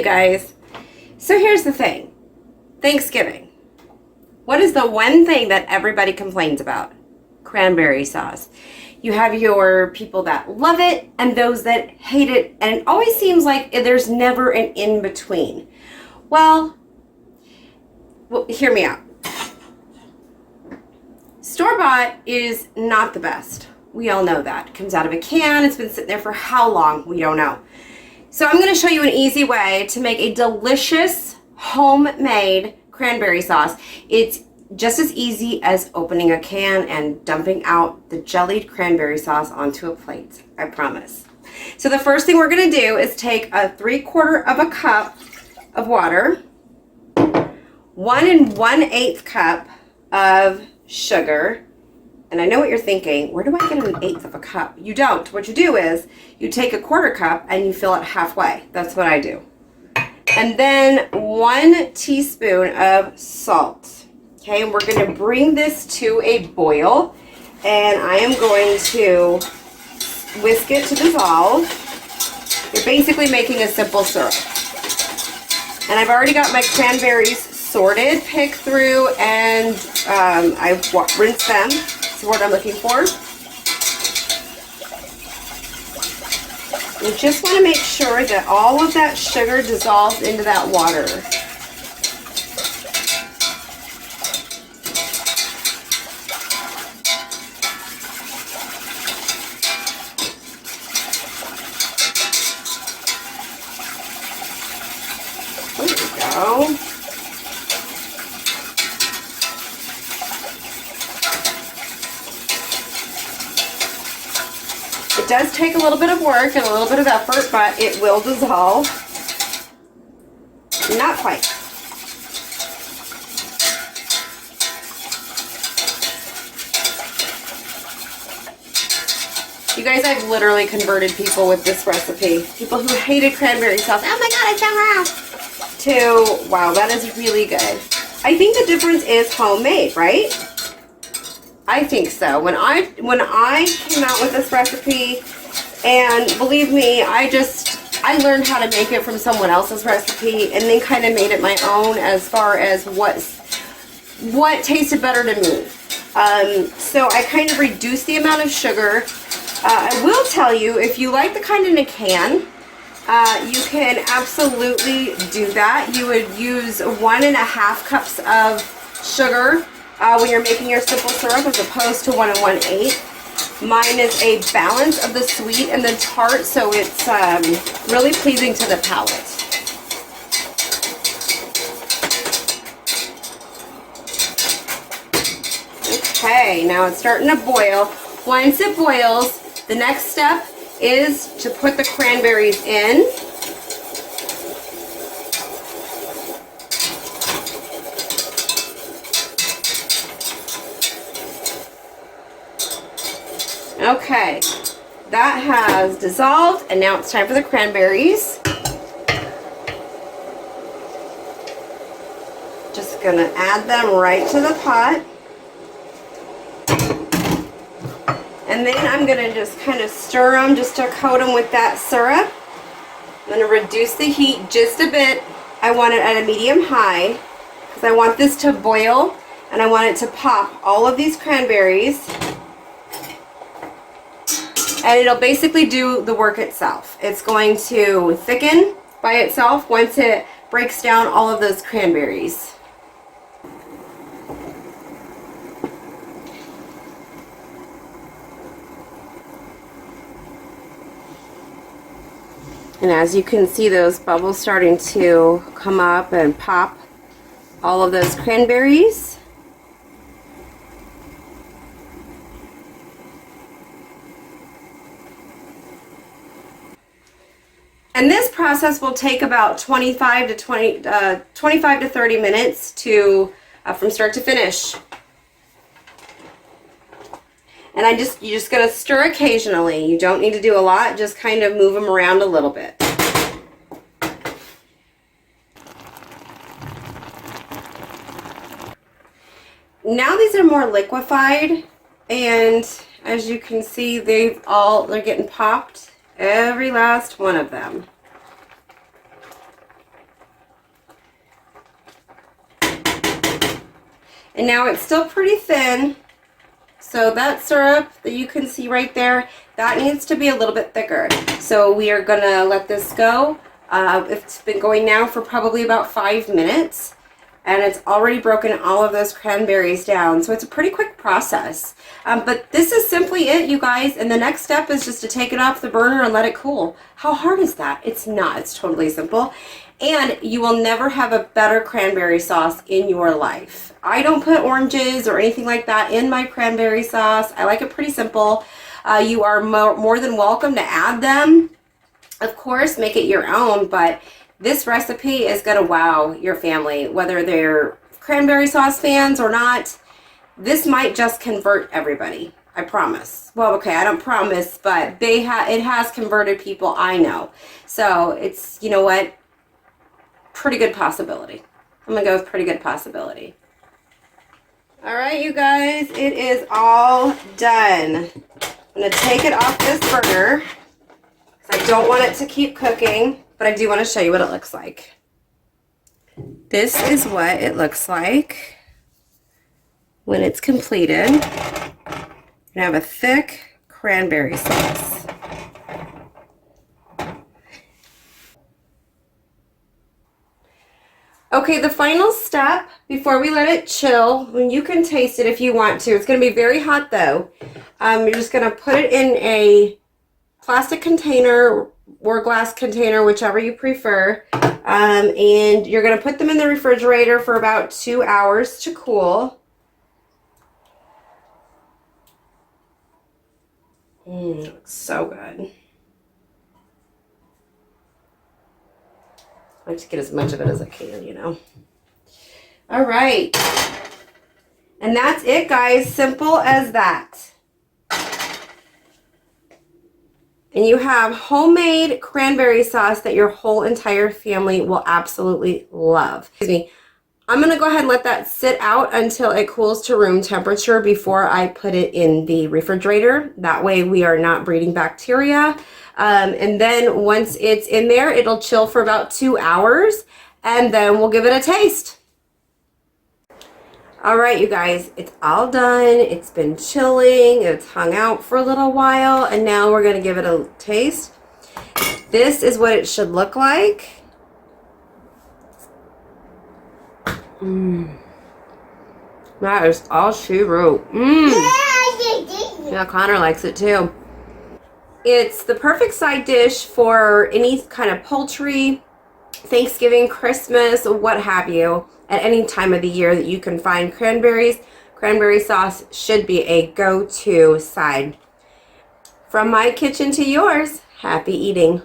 you guys. So here's the thing. Thanksgiving. What is the one thing that everybody complains about? Cranberry sauce. You have your people that love it and those that hate it, and it always seems like there's never an in-between. Well, hear me out. Store-bought is not the best. We all know that. It comes out of a can. It's been sitting there for how long? We don't know. So I'm going to show you an easy way to make a delicious homemade cranberry sauce. It's just as easy as opening a can and dumping out the jellied cranberry sauce onto a plate. I promise. So the first thing we're going to do is take a 3/4 of a cup of water, 1 1/8 cup of sugar. And I know what you're thinking, where do I get 1/8 of a cup? You don't. What you do is you take a 1/4 cup and you fill it halfway. That's what I do. And then 1 teaspoon of salt. Okay, and we're going to bring this to a boil. And I am going to whisk it to dissolve. You're basically making a simple syrup. And I've already got my cranberries sorted, picked through, and I've rinsed them. That's what I'm looking for. You just want to make sure that all of that sugar dissolves into that water. There we go. It does take a little bit of work and a little bit of effort, but it will dissolve. Not quite. You guys, I've literally converted people with this recipe. People who hated cranberry sauce. Oh my God, it's so raw. To, wow, that is really good. I think the difference is homemade, right? I think so. When I came out with this recipe, and believe me, I learned how to make it from someone else's recipe and then kind of made it my own as far as what tasted better to me. So I kind of reduced the amount of sugar. I will tell you, if you like the kind in a can, you can absolutely do that. You would use 1.5 cups of sugar when you're making your simple syrup, as opposed to 1 1/8. Mine is a balance of the sweet and the tart, so it's really pleasing to the palate. Okay, now it's starting to boil. Once it boils, the next step is to put the cranberries in. Okay, that has dissolved, and now it's time for the cranberries. Just gonna add them right to the pot. And then I'm gonna just kind of stir them just to coat them with that syrup. I'm gonna reduce the heat just a bit. I want it at a medium-high because I want this to boil and I want it to pop all of these cranberries. And it'll basically do the work itself. It's going to thicken by itself once it breaks down all of those cranberries. And as you can see, those bubbles starting to come up and pop all of those cranberries. And this process will take about 25 to 30 minutes to from start to finish. And you're just going to stir occasionally. You don't need to do a lot, just kind of move them around a little bit. Now these are more liquefied, and as you can see, they're getting popped, every last one of them. And now it's still pretty thin. So that syrup that you can see right there, that needs to be a little bit thicker. So we are gonna let this go. It's been going now for probably about 5 minutes, and it's already broken all of those cranberries down. So it's a pretty quick process. But this is simply it, you guys. And the next step is just to take it off the burner and let it cool. How hard is that? It's not. It's totally simple. And you will never have a better cranberry sauce in your life. I don't put oranges or anything like that in my cranberry sauce. I like it pretty simple. You are more than welcome to add them. Of course, make it your own, but this recipe is gonna wow your family, whether they're cranberry sauce fans or not. This might just convert everybody, I promise. Well, okay, I don't promise, but it has converted people I know. So it's, you know what? Pretty good possibility. I'm gonna go with pretty good possibility. All right, you guys, it is all done. I'm gonna take it off this burner because I don't want it to keep cooking, but I do want to show you what it looks like. This is what it looks like when it's completed. You're gonna have a thick cranberry sauce. Okay, the final step before we let it chill, when you can taste it if you want to. It's going to be very hot though. You're just going to put it in a plastic container or glass container, whichever you prefer. And you're going to put them in the refrigerator for about 2 hours to cool. It looks so good. I like to get as much of it as I can, you know. All right. And that's it, guys. Simple as that. And you have homemade cranberry sauce that your whole entire family will absolutely love. Excuse me. I'm going to go ahead and let that sit out until it cools to room temperature before I put it in the refrigerator. That way we are not breeding bacteria. And then once it's in there, it'll chill for about 2 hours, and then we'll give it a taste. All right, you guys, it's all done. It's been chilling. It's hung out for a little while, and now we're going to give it a taste. This is what it should look like. That is all she wrote. Yeah, Connor likes it too. It's the perfect side dish for any kind of poultry, Thanksgiving, Christmas, what have you, at any time of the year that you can find cranberries. Cranberry sauce should be a go-to side. From my kitchen to yours, happy eating.